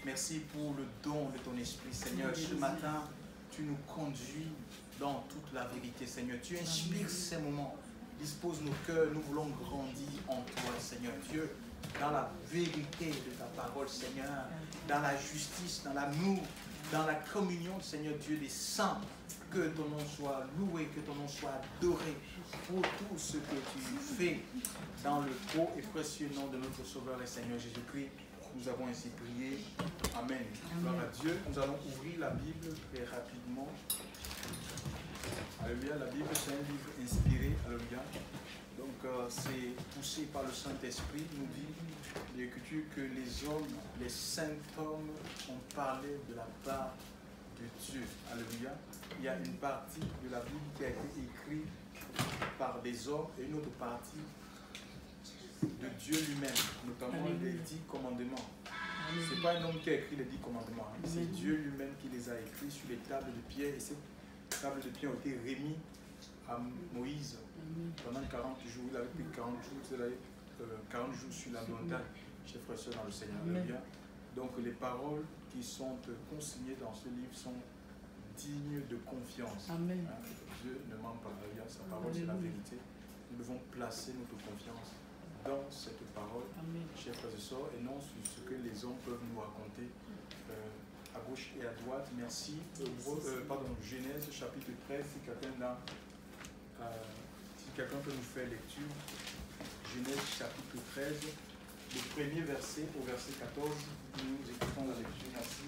Merci pour le don de ton esprit, Seigneur. Ce matin, tu nous conduis dans toute la vérité, Seigneur. Tu inspires ces moments. Dispose nos cœurs. Nous voulons grandir en toi, Seigneur Dieu, dans la vérité de ta parole, Seigneur, dans la justice, dans l'amour, dans la communion, Seigneur Dieu, des saints. Que ton nom soit loué, que ton nom soit adoré pour tout ce que tu fais dans le beau et précieux nom de notre Sauveur et Seigneur Jésus-Christ. Nous avons ainsi prié. Amen. Gloire à Dieu. Nous allons ouvrir la Bible très rapidement. Alléluia. La Bible, c'est un livre inspiré. Alléluia. Donc, c'est poussé par le Saint-Esprit. Nous dit l'Écriture que les hommes, les saints hommes ont parlé de la part de Dieu. Alléluia. Il y a une partie de la Bible qui a été écrite par des hommes et une autre partie de Dieu lui-même, notamment les 10 commandements. Ce n'est pas un homme qui a écrit les 10 commandements, c'est Dieu lui-même qui les a écrits sur les tables de pierre, et ces tables de pierre ont été remises à Moïse pendant 40 jours. Il avait pris 40 jours sur la montagne, chers frères et sœurs dans le Seigneur. Donc les paroles qui sont consignées dans ce livre sont dignes de confiance. Amen. Dieu ne ment pas, sa parole c'est la vérité. Nous devons placer notre confiance dans cette parole, chers frères et sœurs, et non sur ce que les hommes peuvent nous raconter à gauche et à droite. Merci. Genèse chapitre 13, si quelqu'un peut nous faire lecture. Genèse chapitre 13, le premier verset au verset 14. Nous écoutons la lecture. Merci.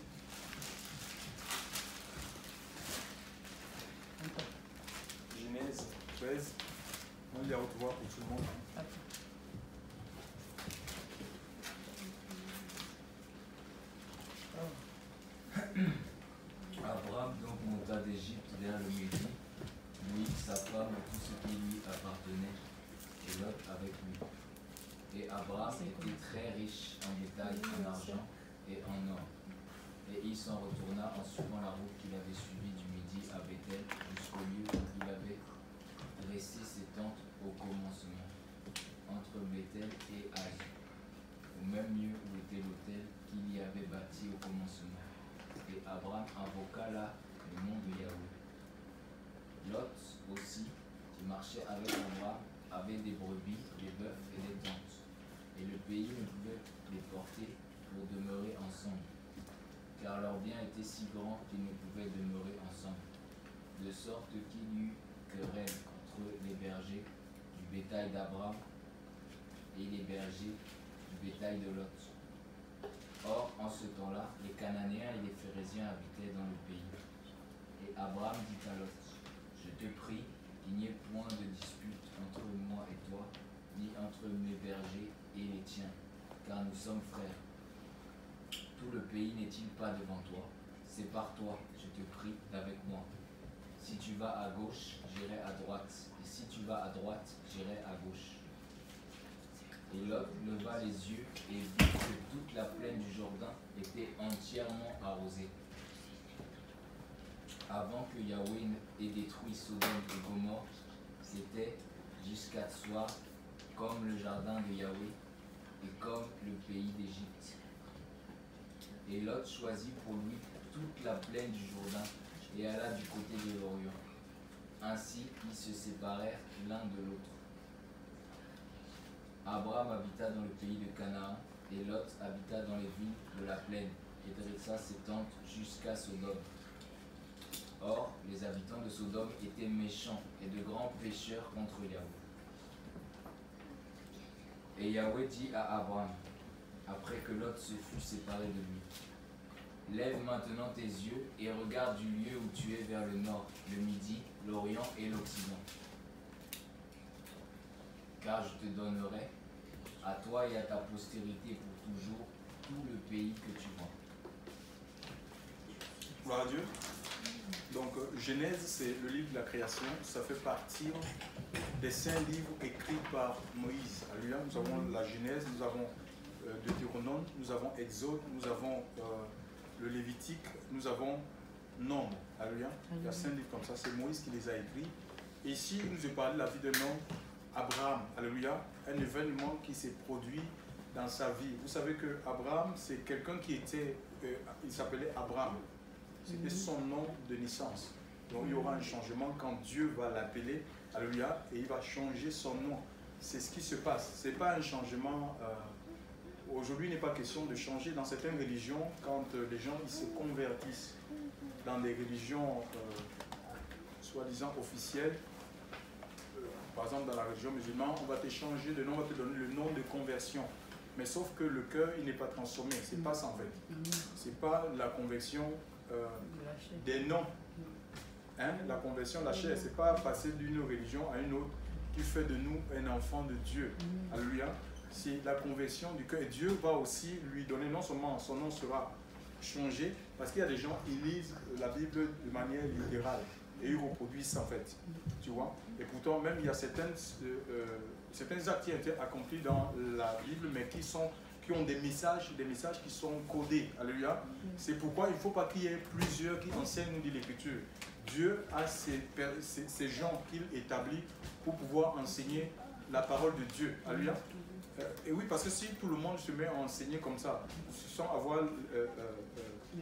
Genèse 13. On lit à haute voix pour tout le monde. Abraham donc monta d'Égypte vers le Midi, lui, sa femme et tout ce qui lui appartenait, et Lot avec lui. Et Abraham était très riche en bétail, en argent et en or. Et il s'en retourna en suivant la route qu'il avait suivie du Midi à Bethel jusqu'au lieu où il avait dressé ses tentes au commencement, entre Bethel et Haï, au même lieu où était l'autel qu'il y avait bâti au commencement. Et Abraham invoqua là le nom de Yahweh. Lot aussi, qui marchait avec Abraham, avait des brebis, des bœufs et des tentes. Et le pays ne pouvait les porter pour demeurer ensemble, car leurs biens étaient si grands qu'ils ne pouvaient demeurer ensemble. De sorte qu'il y eut querelle entre les bergers du bétail d'Abraham et les bergers du bétail de Lot. Or, en ce temps-là, les Cananéens et les Phérésiens habitaient dans le pays. Et Abraham dit à Lot, je te prie qu'il n'y ait point de dispute entre moi et toi, ni entre mes bergers et les tiens, car nous sommes frères. Tout le pays n'est-il pas devant toi? C'est par toi, je te prie, avec moi. Si tu vas à gauche, j'irai à droite, et si tu vas à droite, j'irai à gauche. Et Lot leva les yeux et vit que toute la plaine du Jourdain était entièrement arrosée. Avant que Yahweh ait détruit Sodome et Gomorrhe, c'était jusqu'à Tsoar, comme le jardin de Yahweh et comme le pays d'Égypte. Et Lot choisit pour lui toute la plaine du Jourdain et alla du côté de l'Orient. Ainsi, ils se séparèrent l'un de l'autre. Abraham habita dans le pays de Canaan, Et Lot habita dans les villes de la plaine et dressa ses tentes jusqu'à Sodome. Or, les habitants de Sodome étaient méchants et de grands pécheurs contre Yahweh. Et Yahweh dit à Abraham, après que Lot se fut séparé de lui, lève maintenant tes yeux et regarde du lieu où tu es vers le nord, le midi, l'orient et l'occident. Car je te donnerai à toi et à ta postérité pour toujours tout le pays que tu vois. Gloire à Dieu. Donc Genèse, c'est le livre de la création. Ça fait partie des 5 livres écrits par Moïse. Alléluia. Nous avons la Genèse, nous avons Deutéronome, nous avons Exode, nous avons le Lévitique, nous avons Nombre. Alléluia. Il y a 5 livres comme ça. C'est Moïse qui les a écrits. Et ici, il nous est parlé de la vie d'un homme, Abraham. Alléluia. Un événement qui s'est produit dans sa vie. Vous savez que Abraham, c'est quelqu'un qui était, il s'appelait Abraham. C'était son nom de naissance. Donc il y aura un changement quand Dieu va l'appeler, alléluia, et il va changer son nom. C'est ce qui se passe. Ce n'est pas un changement. Aujourd'hui, il n'est pas question de changer. Dans certaines religions, quand les gens ils se convertissent dans des religions soi-disant officielles, par exemple dans la religion musulmane, on va te changer de nom, on va te donner le nom de conversion. Mais sauf que le cœur, il n'est pas transformé. C'est pas ça en fait. C'est pas la conversion des noms. Hein? La conversion de la chair, c'est pas passer d'une religion à une autre qui fait de nous un enfant de Dieu. Alléluia. C'est la conversion du cœur. Et Dieu va aussi lui donner, non seulement son nom sera changé, parce qu'il y a des gens qui lisent la Bible de manière littérale et ils reproduisent ça en fait. Tu vois? Et pourtant, même il y a certains actes qui ont été accomplis dans la Bible, mais qui ont des messages qui sont codés. Alléluia. C'est pourquoi il ne faut pas qu'il y ait plusieurs qui enseignent, nous dit l'Écriture. Dieu a ces gens qu'il établit pour pouvoir enseigner la parole de Dieu. Alléluia. Et oui, parce que si tout le monde se met à enseigner comme ça, sans avoir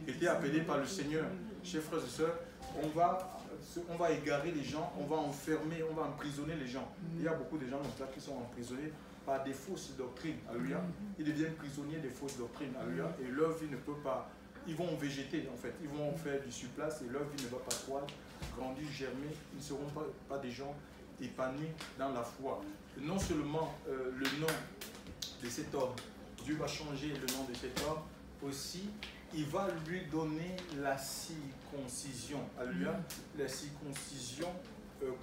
été appelé par le Seigneur, chers frères et sœurs, on va égarer les gens, on va enfermer, on va emprisonner les gens. Il y a beaucoup de gens comme ça qui sont emprisonnés par des fausses doctrines. Alléluia. Ils deviennent prisonniers des fausses doctrines. Alléluia. Et leur vie ne peut pas. Ils vont végéter en fait. Ils vont faire du surplace et leur vie ne va pas croître, grandir, germer. Ils ne seront pas des gens épanouis dans la foi. Non seulement le nom de cet homme, Dieu va changer le nom de cet homme, aussi il va lui donner la circoncision. Alléluia. La circoncision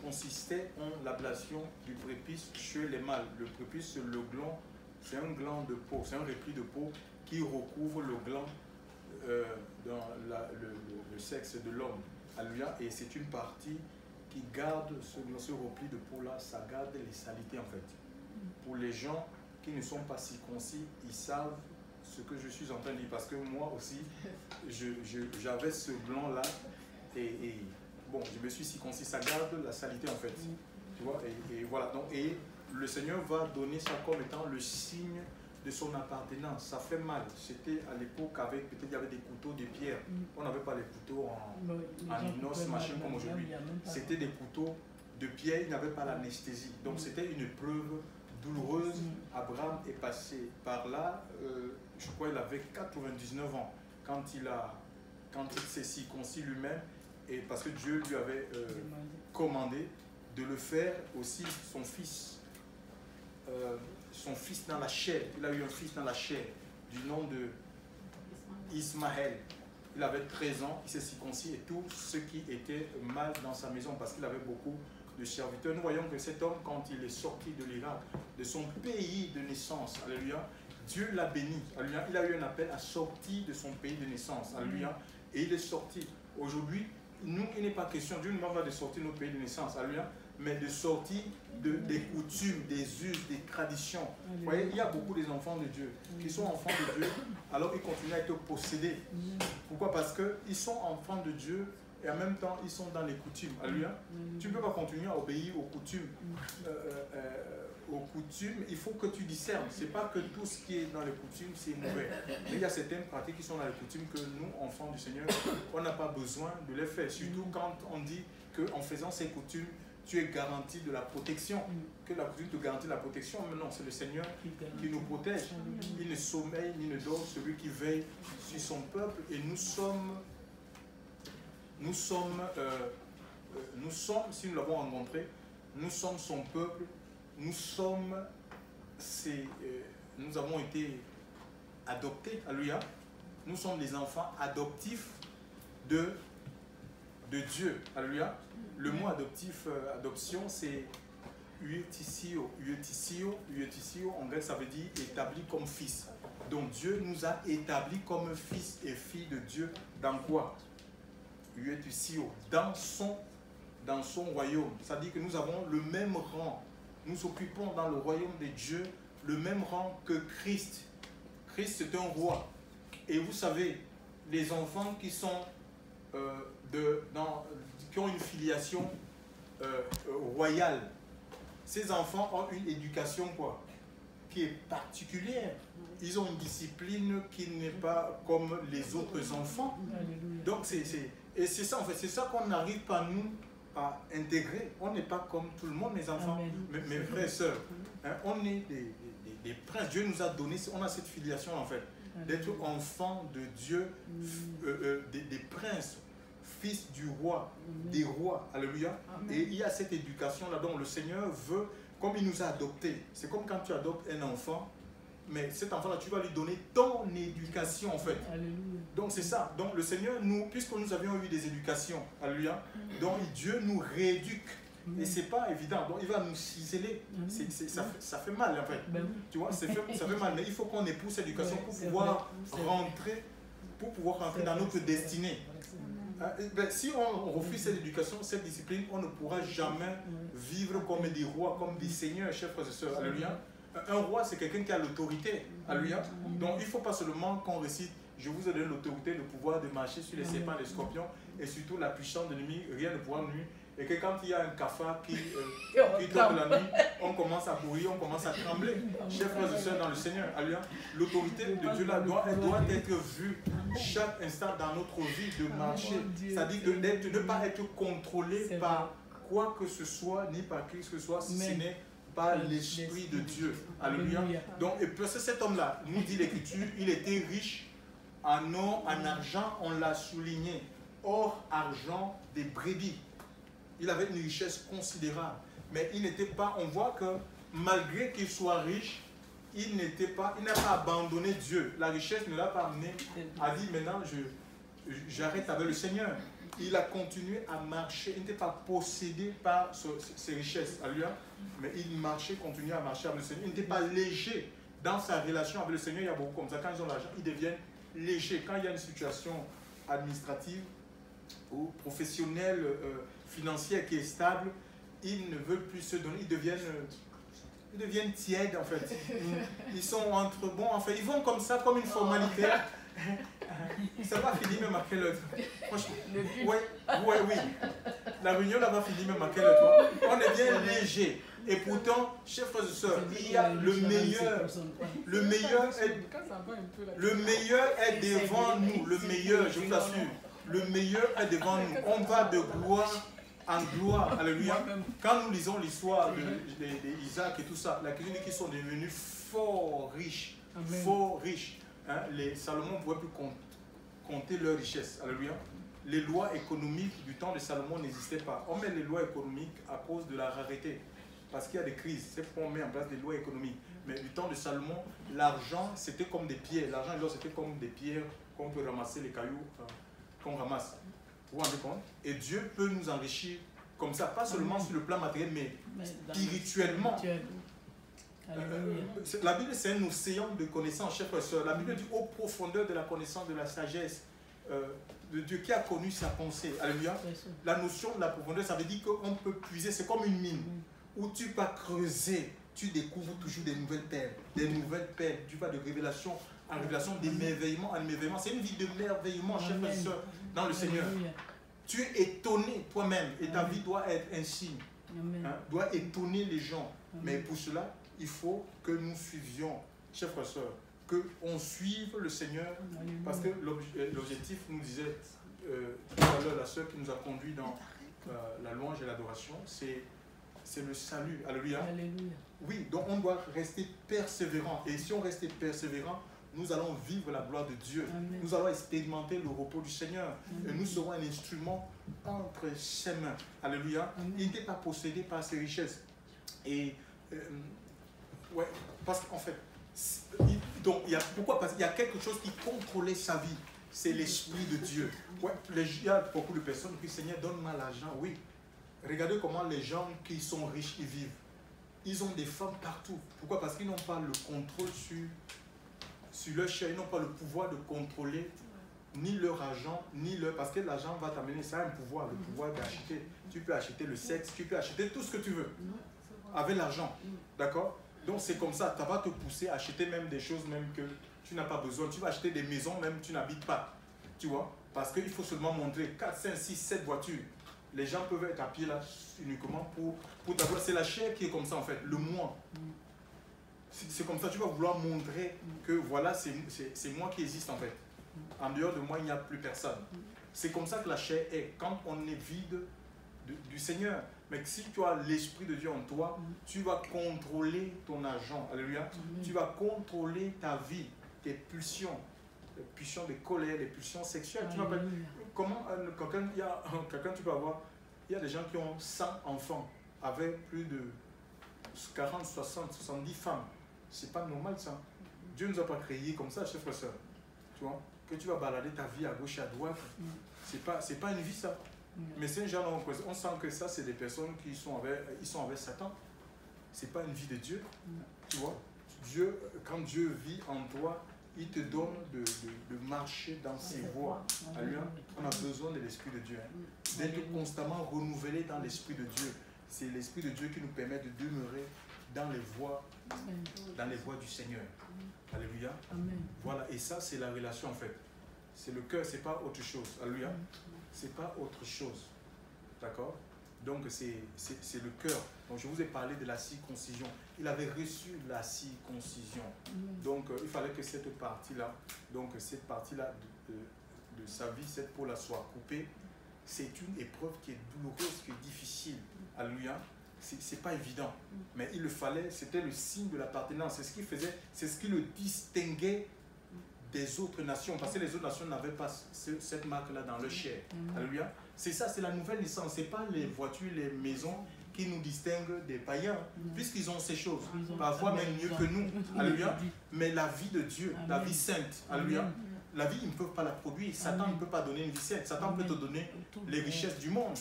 consistait en l'ablation du prépuce chez les mâles. Le prépuce, c'est le gland, c'est un gland de peau, c'est un repli de peau qui recouvre le gland dans le sexe de l'homme. Alléluia. Et c'est une partie qui garde ce repli de peau-là, ça garde les saletés en fait. Pour les gens qui ne sont pas circoncis, ils savent ce que je suis en train de dire, parce que moi aussi, j'avais ce blanc-là, et bon, je me suis circoncis, ça garde la saleté en fait. Tu vois, et voilà. Donc, et le Seigneur va donner ça comme étant le signe de son appartenance. Ça fait mal. C'était à l'époque avec, peut-être il y avait des couteaux de pierre. On n'avait pas les couteaux en inox, machin comme aujourd'hui. C'était des couteaux de pierre, il n'avait pas l'anesthésie. Donc c'était une preuve douloureuse. Abraham est passé par là, je crois qu'il avait 99 ans quand il s'est circoncis lui-même, et parce que Dieu lui avait commandé de le faire aussi son fils dans la chair. Il a eu un fils dans la chair du nom de Ismaël. Il avait 13 ans, il s'est circoncis, et tout ce qui était mal dans sa maison, parce qu'il avait beaucoup de serviteurs. Nous voyons que cet homme, quand il est sorti de l'Irak, de son pays de naissance, alléluia, Dieu l'a béni. Alléluia. Il a eu un appel à sortir de son pays de naissance. Alléluia. Et il est sorti. Aujourd'hui, nous, il n'est pas question, Dieu ne parle pas de sortir de notre pays de naissance. Alléluia. Mais de sortir des coutumes, des us, des traditions. Vous voyez, il y a beaucoup des enfants de Dieu qui sont enfants de Dieu, alors ils continuent à être possédés. Pourquoi? Parce qu'ils sont enfants de Dieu et en même temps ils sont dans les coutumes. Alléluia. Tu ne peux pas continuer à obéir aux coutumes. Il faut que tu discernes. Ce n'est pas que tout ce qui est dans les coutumes, c'est mauvais. Mais il y a certaines pratiques qui sont dans les coutumes que nous, enfants du Seigneur, on n'a pas besoin de les faire. Surtout quand on dit qu'en faisant ces coutumes, tu es garanti de la protection. Que la coutume te garantit la protection, mais non, c'est le Seigneur qui nous protège. Il ne sommeille ni ne dort celui qui veille sur son peuple. Et nous sommes, si nous l'avons rencontré, nous sommes son peuple, nous avons été adoptés, alléluia. Nous sommes les enfants adoptifs de Dieu, alléluia. Le mot adoptif, adoption, c'est uetisio. Uetisio, en grec, ça veut dire établi comme fils. Donc Dieu nous a établis comme fils et filles de Dieu. Dans quoi? Uetisio, dans son royaume. Ça dit que nous avons le même rang. Nous occupons dans le royaume de Dieu le même rang que Christ. Christ, c'est un roi. Et vous savez, les enfants qui sont qui ont une filiation royale, ces enfants ont une éducation quoi, qui est particulière. Ils ont une discipline qui n'est pas comme les autres enfants. Donc et c'est ça en fait, c'est ça qu'on n'arrive pas nous à intégrer. On n'est pas comme tout le monde, mes enfants, mes frères et sœurs. Hein, on est des princes. Dieu nous a donné, on a cette filiation en fait, d'être enfants de Dieu, des princes, fils du roi, des rois. Alléluia. Et il y a cette éducation là dont le Seigneur veut, comme il nous a adoptés. C'est comme quand tu adoptes un enfant, mais cet enfant là, tu vas lui donner ton éducation en fait. Alléluia. Donc c'est ça. Donc le Seigneur, puisque nous avions eu des éducations, alléluia, donc Dieu nous rééduque. Et c'est pas évident. Donc il va nous ciseler. Ça fait mal en fait. Tu vois, ça fait mal. Mais il faut qu'on épouse cette éducation pour pouvoir rentrer dans notre destinée. Si on refuse cette éducation, cette discipline, on ne pourra jamais vivre comme des rois, comme des seigneurs, chers frères et sœurs. Alléluia. Un roi, c'est quelqu'un qui a l'autorité. Alléluia. Donc il ne faut pas seulement qu'on récite « Je vous ai donné l'autorité, le pouvoir de marcher sur les serpents et les scorpions, et surtout la puissance de l'ennemi, rien ne pourra nuire. » Et que quand il y a un cafard qui tombe la nuit, on commence à courir, on commence à trembler. Chers frères et sœurs dans le Seigneur, alléluia, l'autorité de Dieu là doit être vue chaque instant dans notre vie de marcher. C'est-à-dire de ne pas être contrôlé par quoi que ce soit, ni par qui que ce soit, si ce n'est par l'Esprit de Dieu. Alléluia. Donc, et parce que cet homme-là, nous dit l'Écriture, il était riche en or, en argent, on l'a souligné. Or, argent, des brebis. Il avait une richesse considérable. Mais il n'était pas, on voit que malgré qu'il soit riche, il n'a pas abandonné Dieu. La richesse ne l'a pas amené à dire maintenant j'arrête avec le Seigneur. Il a continué à marcher. Il n'était pas possédé par ses richesses. Alléluia. Mais il marchait, continuait à marcher avec le Seigneur. Il n'était pas léger dans sa relation avec le Seigneur. Il y a beaucoup comme ça. Quand ils ont l'argent, ils deviennent légers. Quand il y a une situation administrative ou professionnelle, financière qui est stable, ils ne veulent plus se donner, ils deviennent tièdes en fait. Ils sont entre bons, en fait, ils vont comme ça, comme une formalité. Ça va finir même à quelle heure? Oui. La réunion là va finir même à quelle heure? On est bien léger. Et pourtant, chers frères et sœurs, il y a le meilleur. Le meilleur est devant nous. Le meilleur, je vous assure. Le meilleur est devant nous. On va de gloire en gloire. Alléluia. Quand nous lisons l'histoire d'Isaac et tout ça, la question dit qu'ils sont devenus fort riches. Amen. Fort riches. Hein? Salomon ne pouvait plus compter leurs richesses. Alléluia. Les lois économiques du temps de Salomon n'existaient pas. On met les lois économiques à cause de la rareté. Parce qu'il y a des crises. C'est pourquoi on met en place des lois économiques. Mais du temps de Salomon, l'argent, c'était comme des pierres. L'argent et l'or, c'était comme des pierres qu'on peut ramasser, les cailloux qu'on ramasse. Vous vous rendez compte? Et Dieu peut nous enrichir comme ça, pas seulement sur le plan matériel, mais spirituellement. La Bible, c'est un océan de connaissances, chers frères et sœurs. La Bible dit aux profondeurs de la connaissance, de la sagesse de Dieu qui a connu sa pensée. Alléluia. La notion de la profondeur, ça veut dire qu'on peut puiser, c'est comme une mine où tu vas creuser, tu découvres toujours des nouvelles perles. Des nouvelles perles. Tu vas de révélation en révélation, d'émerveillement en émerveillement. C'est une vie de merveillement, chers frères et sœurs, dans le Seigneur. Tu es étonné toi-même et ta vie doit être ainsi. Hein, doit étonner les gens. Mais pour cela, il faut que nous suivions, chers frères et sœurs, qu'on suive le Seigneur. Parce que l'objectif, nous disait tout à l'heure la sœur qui nous a conduit dans la louange et l'adoration, c'est c'est le salut. Alléluia. Alléluia. Oui, donc on doit rester persévérant. Et si on reste persévérant, nous allons vivre la gloire de Dieu. Amen. Nous allons expérimenter le repos du Seigneur. Amen. Et nous serons un instrument entre ses mains. Alléluia. Amen. Il n'était pas possédé par ses richesses. Et, ouais, parce qu'en fait, donc, pourquoi? Parce qu'il y a quelque chose qui contrôlait sa vie. C'est l'Esprit de Dieu. Ouais, il y a beaucoup de personnes qui disent, Seigneur, donne-moi l'argent. Oui. Regardez comment les gens qui sont riches, ils vivent. Ils ont des femmes partout. Pourquoi? Parce qu'ils n'ont pas le contrôle sur leur chair. Ils n'ont pas le pouvoir de contrôler ni leur argent, ni leur... Parce que l'argent va t'amener, ça a un pouvoir, le pouvoir d'acheter. Tu peux acheter le sexe, tu peux acheter tout ce que tu veux avec l'argent. D'accord? Donc c'est comme ça, ça va te pousser à acheter même des choses même que tu n'as pas besoin. Tu vas acheter des maisons même que tu n'habites pas. Tu vois? Parce qu'il faut seulement montrer 4, 5, 6, 7 voitures. Les gens peuvent être à pied là uniquement pour t'avoir. C'est la chair qui est comme ça en fait, le moi. C'est comme ça, tu vas vouloir montrer que voilà, c'est moi qui existe en fait. En dehors de moi, il n'y a plus personne. C'est comme ça que la chair est, quand on est vide du Seigneur. Mais si tu as l'Esprit de Dieu en toi, tu vas contrôler ton argent. Alléluia. Tu vas contrôler ta vie, tes pulsions. Les pulsions de colère, les pulsions sexuelles. Tu vas pas... Comment quelqu'un tu peux avoir, il y a des gens qui ont 100 enfants avec plus de 40, 60, 70 femmes. C'est pas normal ça. Dieu ne nous a pas créés comme ça, chers frères et sœurs. Tu vois, que tu vas balader ta vie à gauche et à droite. C'est pas une vie ça. Mais ces gens-là, on sent que ça, c'est des personnes qui sont avec Satan. C'est pas une vie de Dieu. Tu vois, quand Dieu vit en toi, il te donne de marcher dans ses voies. Alléluia. On a besoin de l'Esprit de Dieu. D'être constamment renouvelé dans l'Esprit de Dieu. C'est l'Esprit de Dieu qui nous permet de demeurer dans les voies du Seigneur. Alléluia. Voilà, et ça, c'est la relation en fait. C'est le cœur, c'est pas autre chose. Alléluia. C'est pas autre chose. D'accord? Donc, c'est le cœur. Donc, je vous ai parlé de la circoncision. Il avait reçu la circoncision. Donc, il fallait que cette partie-là, de sa vie, cette peau-là soit coupée. C'est une épreuve qui est douloureuse, qui est difficile. Alléluia. C'est pas évident. Mais il le fallait, c'était le signe de l'appartenance. C'est ce qui faisait, c'est ce qui le distinguait des autres nations. Parce que les autres nations n'avaient pas cette marque-là dans leur chair. Alléluia. C'est ça, c'est la nouvelle naissance. Ce n'est pas les voitures, les maisons qui nous distinguent des païens, puisqu'ils ont ces choses. Parfois même mieux que nous. Alléluia. Mais la vie de Dieu, la vie sainte. Alléluia. La vie, ils ne peuvent pas la produire. Satan ne peut pas donner une vie sainte. Satan peut te donner les richesses du monde.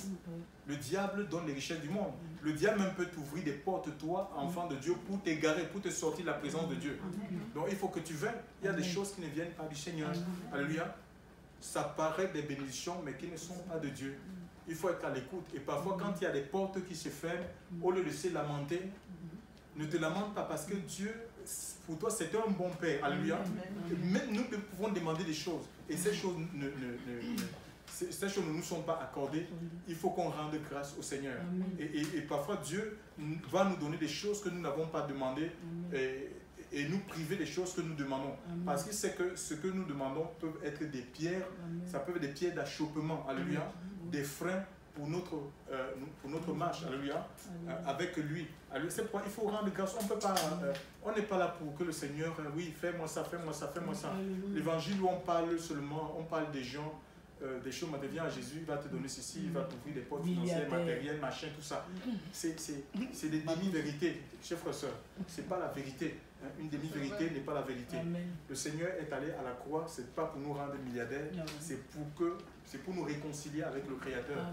Le diable donne les richesses du monde. Le diable même peut t'ouvrir des portes, toi, enfant de Dieu, pour t'égarer, pour te sortir de la présence de Dieu. Donc il faut que tu viennes. Il y a des choses qui ne viennent pas du Seigneur. Alléluia. Ça paraît des bénédictions, mais qui ne sont pas de Dieu. Il faut être à l'écoute. Et parfois, quand il y a des portes qui se ferment, au lieu de se lamenter, ne te lamente pas parce que Dieu, pour toi, c'est un bon Père. Alléluia. Même nous pouvons demander des choses. Et ces choses ne nous sont pas accordées. Il faut qu'on rende grâce au Seigneur. Et parfois, Dieu va nous donner des choses que nous n'avons pas demandées et nous priver des choses que nous demandons. Parce qu'il sait que ce que nous demandons peuvent être des pierres, ça peut être des pierres d'achoppement. Alléluia. Des freins pour notre marche, alléluia, avec lui. C'est pourquoi il faut rendre grâce. On n'est pas là pour que le Seigneur, oui, fais-moi ça, fais-moi ça, fais-moi ça. L'évangile où on parle seulement, on parle des gens, des choses, mais viens à Jésus, il va te donner ceci, il va t'ouvrir des portes financières, matérielles, machin, tout ça. C'est des demi-vérités, chers frères et sœurs. Ce n'est pas la vérité. Une demi-vérité n'est pas la vérité. Le Seigneur est allé à la croix, ce n'est pas pour nous rendre milliardaires, c'est pour nous réconcilier avec le Créateur,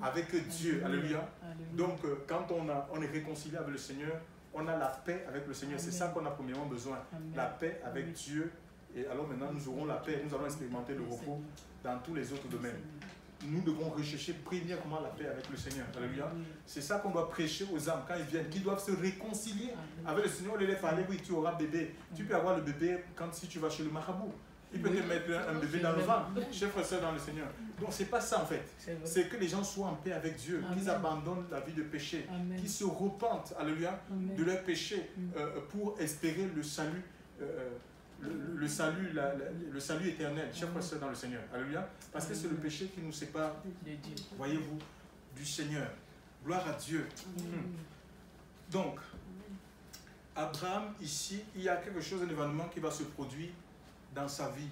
avec Dieu. Alléluia. Donc, quand on est réconcilié avec le Seigneur, on a la paix avec le Seigneur. C'est ça qu'on a premièrement besoin. La paix avec Dieu. Et alors maintenant, nous aurons la paix. Nous allons expérimenter le repos dans tous les autres domaines. Nous devons rechercher premièrement la paix avec le Seigneur. Alléluia. C'est ça qu'on doit prêcher aux âmes quand ils viennent, qui doivent se réconcilier avec le Seigneur. On les parler, oui, tu auras bébé. Tu peux avoir le bébé si tu vas chez le marabout. Il peut te mettre un bébé dans le ventre, chers frères et sœurs dans le Seigneur. Donc c'est pas ça en fait. C'est que les gens soient en paix avec Dieu, qu'ils abandonnent la vie de péché, qu'ils se repentent, alléluia, de leur péché pour espérer le salut. Le salut éternel, chers frères et sœurs dans le Seigneur. Alléluia. Parce que c'est le péché qui nous sépare, voyez-vous, du Seigneur. Gloire à Dieu. Donc, Abraham, ici, il y a quelque chose, un événement qui va se produire dans sa vie.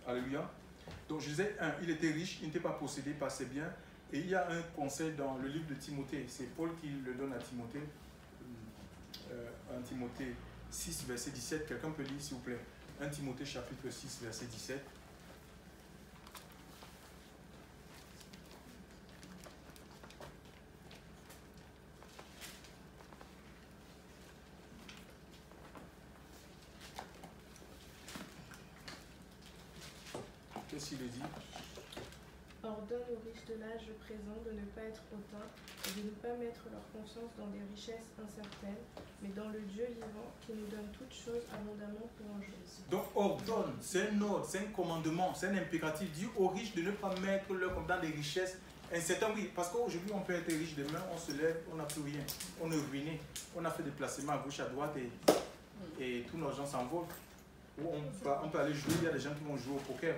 Alléluia. Donc, je disais, il était riche, il n'était pas possédé par ses biens. Et il y a un conseil dans le livre de Timothée. C'est Paul qui le donne à Timothée. 1 Timothée 6, verset 17. Quelqu'un peut lire, s'il vous plaît. 1 Timothée, chapitre 6, verset 17. Qu'est-ce qu'il dit? Ordonne aux riches de l'âge présent de ne pas être hautains et de ne pas mettre leur confiance dans des richesses incertaines, mais dans le Dieu vivant qui nous donne toutes choses abondamment pour un jour. Donc ordonne, c'est un ordre, c'est un commandement, c'est un impératif. Dis aux riches de ne pas mettre leur compte dans des richesses incertaines. Oui, parce qu'aujourd'hui on peut être riche, demain on se lève, on n'a plus rien, on est ruiné, on a fait des placements à gauche, à droite et tous nos gens s'envolent. Ou on peut aller jouer, il y a des gens qui vont jouer au poker.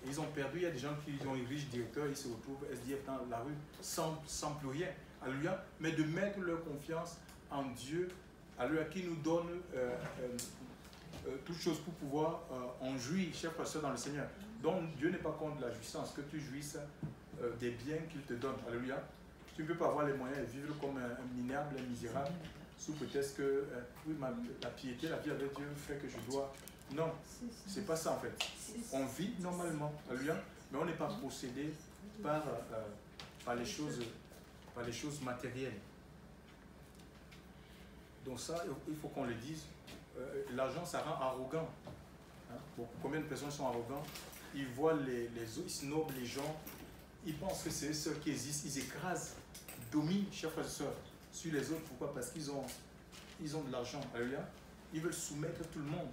Ils ont perdu, il y a des gens qui ont un riche directeur, ils se retrouvent SDF dans la rue sans plus rien. Alléluia. Mais de mettre leur confiance en Dieu, alléluia, qui nous donne toutes choses pour pouvoir en jouir, chers frères et sœurs, dans le Seigneur. Donc Dieu n'est pas contre la jouissance, que tu jouisses des biens qu'il te donne. Alléluia. Tu ne peux pas avoir les moyens de vivre comme un minable, un misérable, sous prétexte que oui, la piété, la vie avec Dieu fait que je dois. Non, c'est pas ça en fait. On vit normalement, alléluia, mais on n'est pas possédé par les choses matérielles. Donc ça, il faut qu'on le dise. L'argent, ça rend arrogant. Hein? Bon, combien de personnes sont arrogants? Ils voient les autres, ils snobent les gens, ils pensent que c'est eux seuls qui existent, ils écrasent, ils dominent, chers frères et sœurs, sur les autres. Pourquoi? Parce qu'ils ont de l'argent, alléluia. Ils veulent soumettre tout le monde.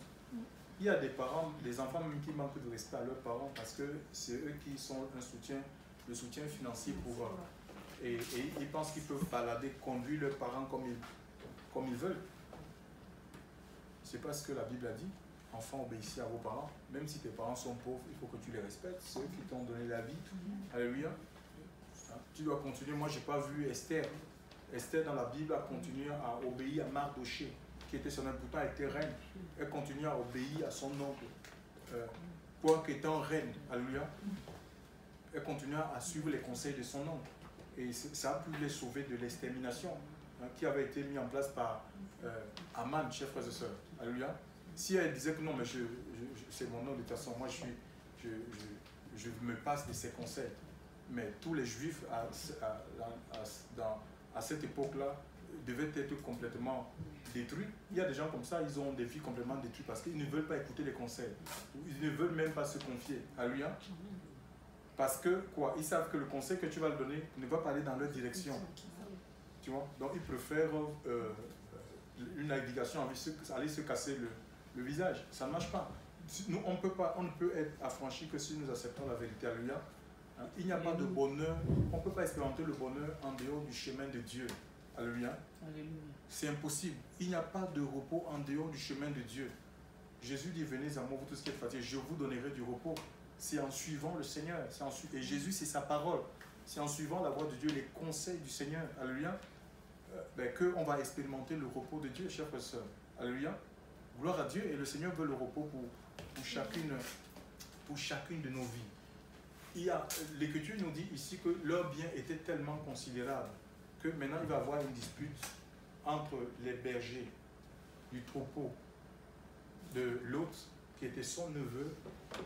Il y a des parents, des enfants même qui manquent de respect à leurs parents parce que c'est eux qui sont le soutien financier pour eux. Et ils pensent qu'ils peuvent balader, conduire leurs parents comme ils veulent. C'est pas ce que la Bible a dit. Enfants, obéissez à vos parents. Même si tes parents sont pauvres, il faut que tu les respectes. C'est eux qui t'ont donné la vie. Alléluia. Tu dois continuer. Moi, je n'ai pas vu Esther. Esther, dans la Bible, a continué à obéir à Mardoché, qui était son oncle, pourtant elle était reine. Elle continue à obéir à son oncle, quoique étant reine. Alléluia. Elle continue à suivre les conseils de son oncle. Et ça a pu les sauver de l'extermination qui avait été mise en place par Aman, chers frères et sœurs. Alléluia. Si elle disait que non, mais c'est mon oncle, de toute façon, moi je me passe de ses conseils. Mais tous les juifs à cette époque-là devaient être complètement détruits. Il y a des gens comme ça, ils ont des vies complètement détruites parce qu'ils ne veulent pas écouter les conseils. Ils ne veulent même pas se confier. Alléluia. Parce que quoi? Ils savent que le conseil que tu vas leur donner ne va pas aller dans leur direction. Tu vois? Donc ils préfèrent une navigation, aller se casser le visage. Ça ne marche pas. Nous, on ne peut être affranchis que si nous acceptons la vérité. Alléluia. Il n'y a pas de bonheur, on ne peut pas expérimenter le bonheur en dehors du chemin de Dieu. Alléluia. C'est impossible. Il n'y a pas de repos en dehors du chemin de Dieu. Jésus dit, venez à moi, vous tous qui êtes fatigués, je vous donnerai du repos. C'est en suivant le Seigneur. Et Jésus, c'est sa parole. C'est en suivant la voix de Dieu, les conseils du Seigneur. Alléluia. Qu'on va expérimenter le repos de Dieu, chers frères et sœurs. Alléluia. Gloire à Dieu. Et le Seigneur veut le repos pour chacune de nos vies. L'Écriture nous dit ici que leur bien était tellement considérable que maintenant il va y avoir une dispute entre les bergers du troupeau de Lot, qui était son neveu,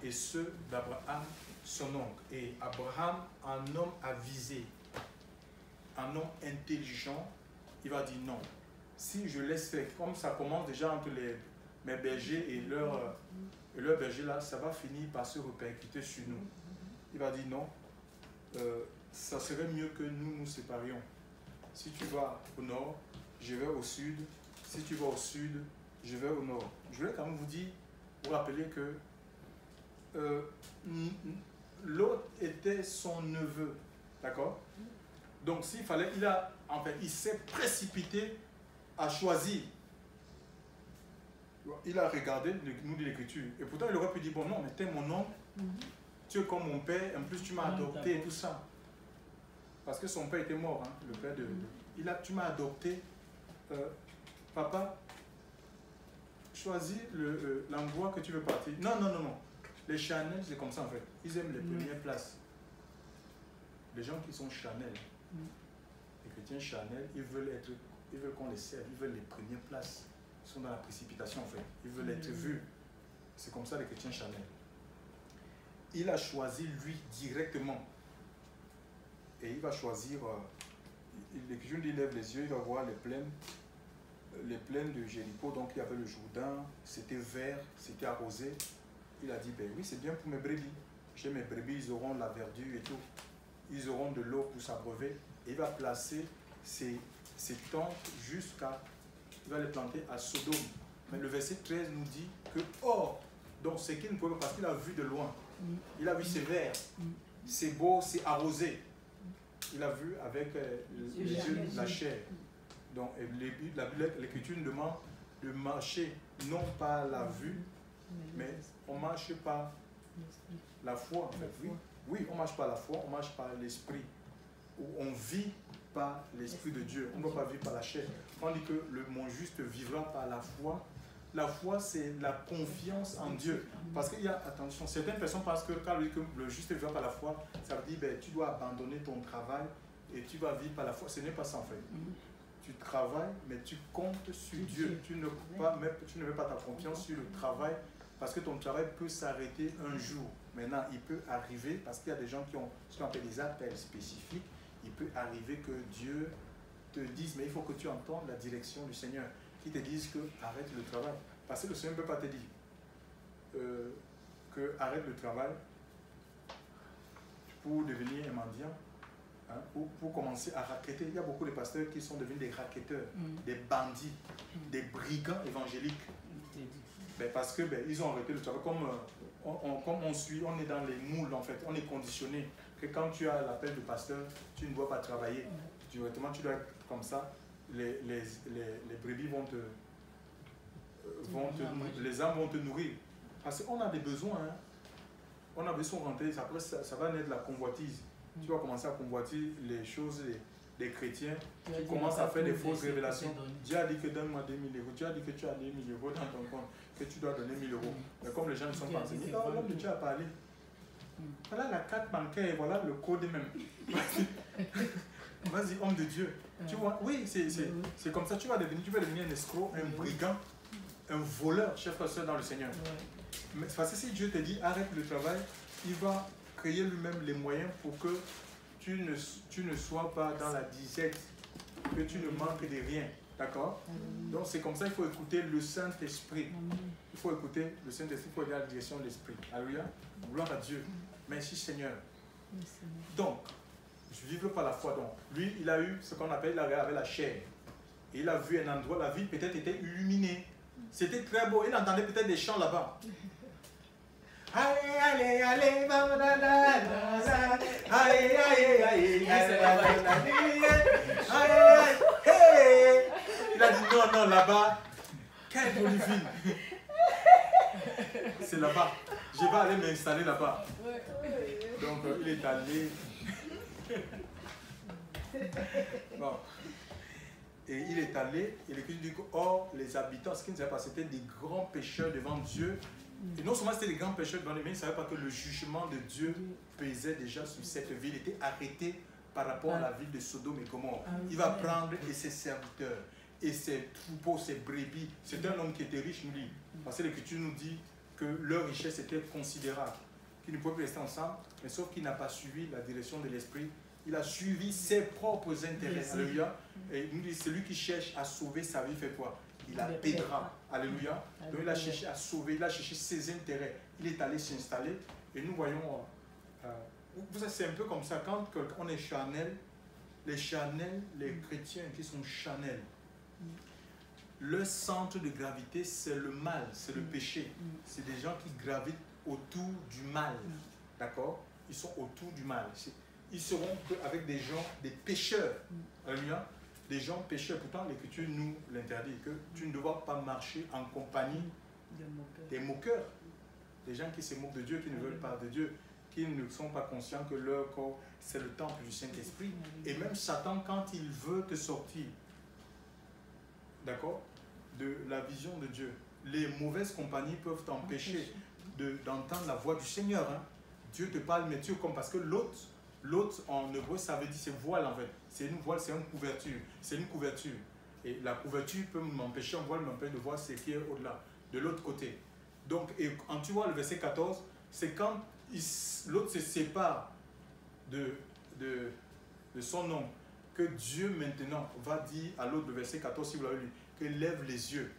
et ceux d'Abraham, son oncle. Et Abraham, un homme avisé, un homme intelligent, il va dire non. Si je laisse faire, comme ça commence déjà entre mes bergers et leur berger là, ça va finir par se répercuter sur nous. Il va dire non, ça serait mieux que nous nous séparions. Si tu vas au nord, je vais au sud. Si tu vas au sud, je vais au nord. Je voulais quand même vous rappeler que l'autre était son neveu. D'accord? Donc s'il fallait, il s'est précipité à choisir. Il a regardé, nous dit l'Écriture. Et pourtant il aurait pu dire, bon non, mais t'es mon oncle. Tu es comme mon père, en plus tu m'as adopté et tout ça. Parce que son père était mort, hein, le père de... tu m'as adopté, papa, choisis l'endroit que tu veux partir. Non, non, non, non. Les Chanel, c'est comme ça en fait. Ils aiment les premières places. Les gens qui sont Chanel, les chrétiens Chanel, ils veulent qu'on les serve, ils veulent les premières places. Ils sont dans la précipitation en fait. Ils veulent être vus. C'est comme ça les chrétiens Chanel. Il a choisi lui directement. Et il va choisir. L'Écriture dit, il lève les yeux, il va voir les plaines de Jéricho. Donc il y avait le Jourdain, c'était vert, c'était arrosé. Il a dit, ben oui, c'est bien pour mes brebis. Chez mes brebis, ils auront la verdure et tout. Ils auront de l'eau pour s'abreuver. Et il va placer ses tentes jusqu'à... Il va les planter à Sodome. Mais le verset 13 nous dit que, or, donc c'est qu'il ne pouvait pas, parce qu'il a vu de loin. Il a vu c'est vert, c'est beau, c'est arrosé. Il a vu avec les yeux de la chair. Donc l'Écriture nous demande de marcher non pas la vue, mais on marche par la foi. En fait. Oui, on marche par la foi, on marche par l'esprit. On vit par l'esprit de Dieu. On ne doit pas vivre par la chair. On dit que mon juste vivra par la foi. La foi, c'est la confiance en Dieu. Parce qu'il y a, attention, certaines personnes pensent que quand on dit que le juste vivra par la foi, ça veut dire que tu dois abandonner ton travail et tu vas vivre par la foi. Ce n'est pas ça en fait. Tu travailles, mais tu comptes sur Dieu. Tu ne mets pas ta confiance sur le travail parce que ton travail peut s'arrêter un jour. Maintenant, il peut arriver, parce qu'il y a des gens qui ont ce qu'on appelle des appels spécifiques, il peut arriver que Dieu te dise, mais il faut que tu entendes la direction du Seigneur, qui te dise que arrête le travail. Parce que le Seigneur ne peut pas te dire que arrête le travail pour devenir un mendiant, hein, pour commencer à racketter. Il y a beaucoup de pasteurs qui sont devenus des racketteurs, des bandits, des brigands évangéliques. Ben parce que ils ont arrêté le travail. Comme on est dans les moules en fait, on est conditionné que quand tu as l'appel de pasteur, tu ne dois pas travailler. Directement, tu dois être comme ça. Les brebis les âmes vont te nourrir. Parce qu'on a des besoins. Hein. On a besoin de rentrer. Après, ça va naître la convoitise. Tu vas commencer à convoiter les choses des chrétiens. Tu commences à faire des fausses révélations. Dieu a dit que donne-moi 2000 euros. Dieu a dit que tu as 2000 euros dans ton compte, que tu dois donner 1000 euros. Mais comme les gens ne sont pas enseignés, l'homme de Dieu a parlé. Voilà la carte bancaire et voilà le code même. Vas-y, homme de Dieu. Tu vois, oui, c'est comme ça. Tu vas devenir un escroc, un brigand, un voleur, chef pasteur dans le Seigneur. Mais parce que si Dieu te dit arrête le travail, il va créer lui-même les moyens pour que tu ne sois pas dans la disette, que tu ne manques de rien. D'accord? Donc c'est comme ça, il faut écouter le Saint-Esprit. Il faut écouter le Saint-Esprit, il faut aller dans la direction de l'Esprit. Alléluia. Gloire à Dieu. Merci Seigneur. Donc, je ne vivrai pas la foi. Donc, lui, il a eu ce qu'on appelle, il avait la chair. Et il a vu un endroit, la ville peut-être était illuminée. C'était très beau. Il entendait peut-être des chants là-bas. Allez, allez, allez, allez, allez, allez, il a dit non, là-bas, quelle jolie ville. C'est là-bas. Je vais aller m'installer là-bas. Donc, il est allé. Bon. Et il est allé, et l'Écriture dit que, or, les habitants, ce qui ne savait pas, c'était des grands pécheurs devant Dieu. Et non seulement c'était des grands pécheurs devant Dieu, mais ils ne savaient pas que le jugement de Dieu pesait déjà sur cette ville. Il était arrêté par rapport à la ville de Sodome et Gomorrhe. Il va prendre et ses serviteurs, et ses troupeaux, ses brebis. C'était un homme qui était riche, nous dit. Parce que l'Écriture nous dit que leur richesse était considérable, qu'ils ne pouvaient pas rester ensemble, mais sauf qu'il n'a pas suivi la direction de l'Esprit. Il a suivi ses propres intérêts. Alléluia. Et il nous dit, celui qui cherche à sauver sa vie fait quoi? Il la paiera. Alléluia. Donc il a cherché à sauver, il a cherché ses intérêts. Il est allé s'installer. Et nous voyons, vous savez, c'est un peu comme ça, quand on est charnel, les chrétiens qui sont charnels, leur centre de gravité, c'est le mal, c'est le péché. C'est des gens qui gravitent autour du mal. D'accord? Ils sont autour du mal. Ils seront avec des gens, des pécheurs. Alléluia. Des gens pécheurs. Pourtant, l'Écriture nous l'interdit, que tu ne dois pas marcher en compagnie des moqueurs. Des gens qui se moquent de Dieu, qui ne veulent pas de Dieu, qui ne sont pas conscients que leur corps, c'est le temple du Saint-Esprit. Et même Satan, quand il veut te sortir, d'accord, de la vision de Dieu. Les mauvaises compagnies peuvent t'empêcher d'entendre la voix du Seigneur. Hein. Dieu te parle, mais Dieu comme parce que l'autre en hébreu, ça veut dire c'est voile en fait. C'est une voile, c'est une couverture. C'est une couverture. Et la couverture peut m'empêcher, un voile m'empêche de voir ce qui est au-delà, de l'autre côté. Donc, et quand tu vois le verset 14, c'est quand l'autre se sépare de son nom, que Dieu maintenant va dire à l'autre, le verset 14, si vous l'avez lu, que lève les yeux,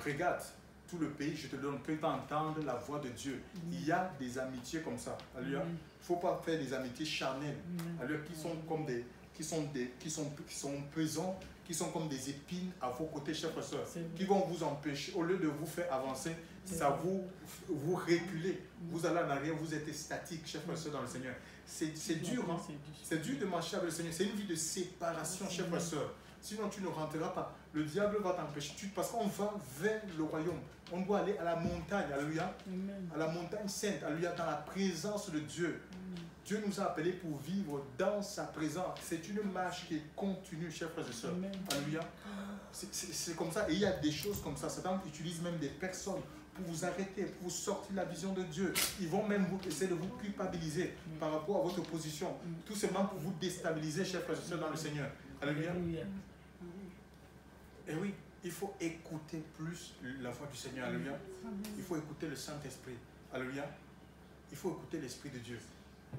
regarde tout le pays, je te donne, que tu entendes la voix de Dieu. Il y a des amitiés comme ça. Alléluia. Il ne faut pas faire des amitiés charnelles, alléluia, qui sont comme qui sont pesants, qui sont comme des épines à vos côtés, chers frères et sœurs, qui vont vous empêcher, au lieu de vous faire avancer, ça vous reculez. Vous allez en arrière, vous êtes statique, chers frères et sœurs, dans le Seigneur. C'est dur, hein? C'est dur de marcher avec le Seigneur. C'est une vie de séparation, chers frères et sœurs. Sinon, tu ne rentreras pas. Le diable va t'empêcher. Parce qu'on va vers le royaume. On doit aller à la montagne, alléluia. À la montagne sainte, alléluia, dans la présence de Dieu. Dieu nous a appelés pour vivre dans sa présence. C'est une marche qui est continue, chers frères et sœurs. Alléluia. C'est comme ça. Et il y a des choses comme ça. Satan utilise même des personnes pour vous arrêter, pour vous sortir de la vision de Dieu. Ils vont même essayer de vous culpabiliser par rapport à votre position. Tout simplement pour vous déstabiliser, chers frères et sœurs, dans le Seigneur. Alléluia. Et oui, il faut écouter plus la voix du Seigneur. Alléluia. Il faut écouter le Saint-Esprit. Alléluia. Il faut écouter l'Esprit de Dieu.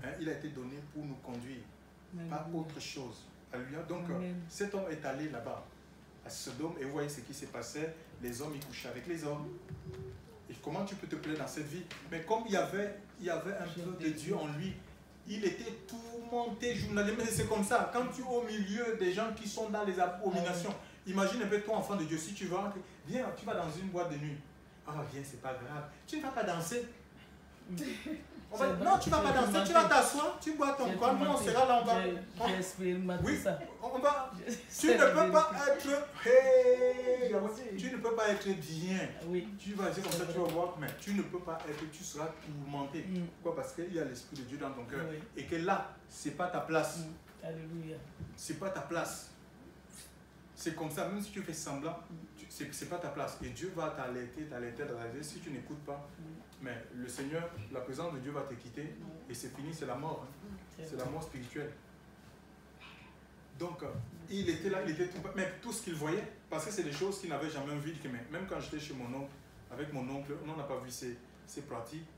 Hein, il a été donné pour nous conduire, pas autre chose. Alléluia. Donc, cet homme est allé là-bas, à Sodome, et vous voyez ce qui s'est passé. Les hommes, ils couchaient avec les hommes. Et comment tu peux te plaire dans cette vie? Mais comme il y avait un peu de Dieu en lui, il était tourmenté journalièrement. Mais c'est comme ça. Quand tu es au milieu des gens qui sont dans les abominations, imagine un peu toi, enfant de Dieu, si tu vas, viens, tu vas dans une boîte de nuit. Ah, viens, c'est pas grave. Tu ne vas pas danser. Non, tu ne vas pas danser, tu vas t'asseoir, tu bois ton coin, nous on sera là, on va... Tu ne peux pas être... Hey, tu ne peux pas être bien. Tu vas dire comme ça, tu vas voir, mais tu ne peux pas être, tu seras tourmenté. Pourquoi? Parce qu'il y a l'Esprit de Dieu dans ton cœur. Et que là, ce n'est pas ta place. Alléluia. Ce n'est pas ta place. C'est comme ça, même si tu fais semblant, ce n'est pas ta place. Et Dieu va t'alerter, si tu n'écoutes pas. Mais le Seigneur, la présence de Dieu va te quitter et c'est fini, c'est la mort. Hein. C'est la mort spirituelle. Donc, il était là, il était tout... Mais tout ce qu'il voyait, parce que c'est des choses qu'il n'avait jamais vues. Même quand j'étais chez mon oncle, avec mon oncle, on n'a pas vu ces pratiques.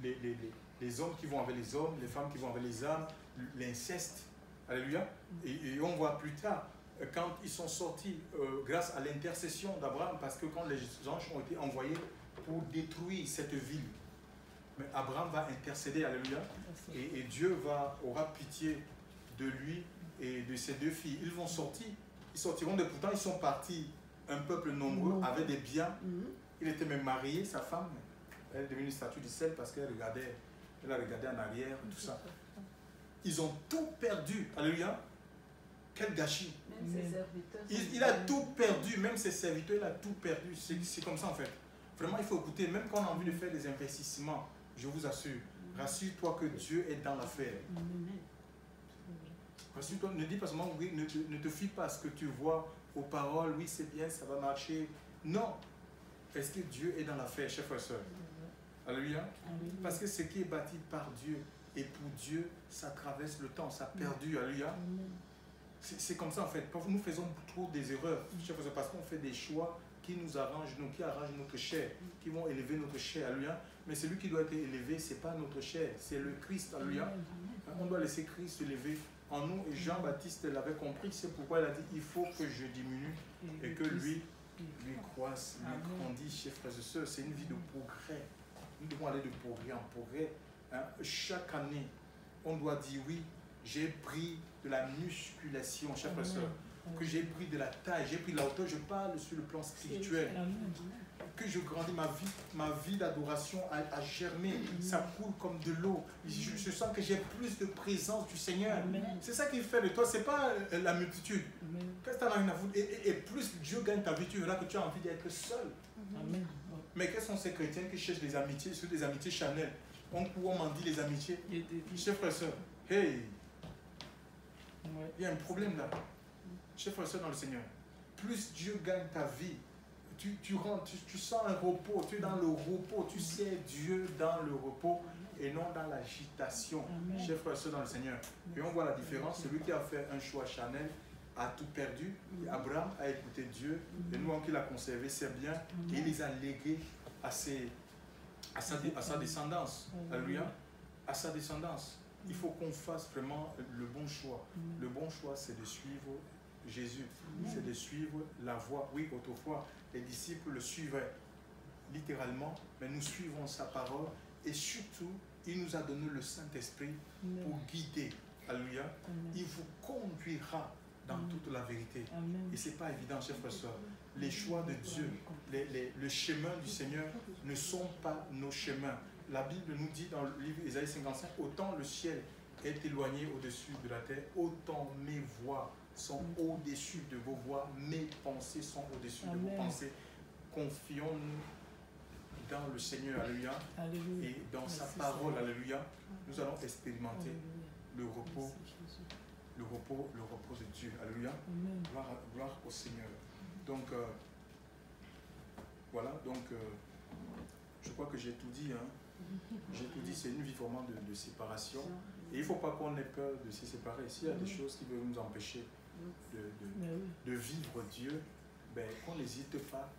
Les hommes qui vont avec les hommes, les femmes qui vont avec les femmes, l'inceste. Alléluia. Et on voit plus tard, quand ils sont sortis grâce à l'intercession d'Abraham, parce que quand les anges ont été envoyés pour détruire cette ville, mais Abraham va intercéder, alléluia, et Dieu aura pitié de lui et de ses deux filles. Ils vont sortir, ils sortiront de pourtant, ils sont partis, un peuple nombreux, avec des biens. Il était même marié, sa femme, elle est devenue une statue de sel parce qu'elle a regardé en arrière, tout ça. Ils ont tout perdu, alléluia. Quel gâchis. Même ses serviteurs. Il a tout perdu, même ses serviteurs, il a tout perdu. C'est comme ça en fait. Vraiment, il faut écouter, même quand on a envie de faire des investissements, je vous assure, rassure-toi que Dieu est dans l'affaire. Rassure-toi, ne dis pas seulement oui, ne te fie pas à ce que tu vois aux paroles, oui c'est bien, ça va marcher. Non. Est-ce que Dieu est dans l'affaire, chers frères et sœurs? Alléluia. Parce que ce qui est bâti par Dieu et pour Dieu, ça traverse le temps, ça perdure. Alléluia. C'est comme ça en fait. Nous faisons trop des erreurs, chers frères et sœurs, parce qu'on fait des choix qui nous arrangent, qui arrangent notre chair, qui vont élever notre chair, alléluia. Mais celui qui doit être élevé, ce n'est pas notre chair, c'est le Christ, alléluia. On doit laisser Christ se lever en nous, et Jean-Baptiste l'avait compris, c'est pourquoi il a dit, il faut que je diminue et que lui croisse, lui grandisse, chers frères et sœurs. C'est une vie de progrès. Nous devons aller de progrès en progrès. Hein? Chaque année, on doit dire, oui, j'ai pris de la musculation, chers frères et sœurs. Que j'ai pris de la taille, j'ai pris de la hauteur, je parle sur le plan spirituel. Que je grandis, ma vie d'adoration a germé, ça coule comme de l'eau. Je sens que j'ai plus de présence du Seigneur. C'est ça qui fait de toi, c'est pas la multitude. Qu'est-ce que tu as rien à foutre? Et plus Dieu gagne ta vie, tu verras que tu as envie d'être seul. Mais quels sont ces chrétiens qui cherchent des amitiés, sur des amitiés charnelles? On m'en dit les amitiés. Chers frères et sœurs, hey, il y a un problème là. Chers frères et sœurs dans le Seigneur, plus Dieu gagne ta vie, tu rentres, tu sens un repos, tu es dans le repos, tu sais Dieu dans le repos et non dans l'agitation. Chers frères et sœurs dans le Seigneur. Et on voit la différence. Celui qui a fait un choix charnel a tout perdu. Abraham a écouté Dieu. Et nous, qui l'a conservé, c'est bien. Et il les a légués à sa descendance. Alléluia. À sa descendance. Il faut qu'on fasse vraiment le bon choix. Le bon choix, c'est de suivre Jésus. C'est de suivre la voie. Oui, autrefois, les disciples le suivaient littéralement, mais nous suivons sa parole. Et surtout, il nous a donné le Saint-Esprit pour guider. Alléluia. Il vous conduira dans toute la vérité. Et ce n'est pas évident, chers frères et sœurs. Les choix de Dieu, le chemin du Seigneur ne sont pas nos chemins. La Bible nous dit dans le livre Isaïe 55, autant le ciel est éloigné au-dessus de la terre, autant mes voies sont au-dessus de vos voies, mes pensées sont au-dessus de vos pensées. Confions-nous dans le Seigneur, alléluia, et dans sa parole, alléluia, nous allons expérimenter le repos de Dieu, alléluia. Gloire au Seigneur. Donc, voilà, donc, je crois que j'ai tout dit, hein. J'ai tout dit, c'est une vie vraiment de séparation. Et il ne faut pas qu'on ait peur de se séparer. S'il y a des choses qui veulent nous empêcher de vivre Dieu, ben, qu'on n'hésite pas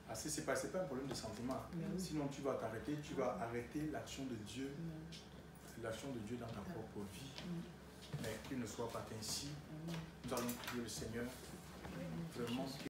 à se séparer. Ce n'est pas un problème de sentiment. Sinon, tu vas t'arrêter, tu vas arrêter l'action de Dieu, dans ta propre vie. Mais qu'il ne soit pas ainsi. Nous allons prier le Seigneur vraiment.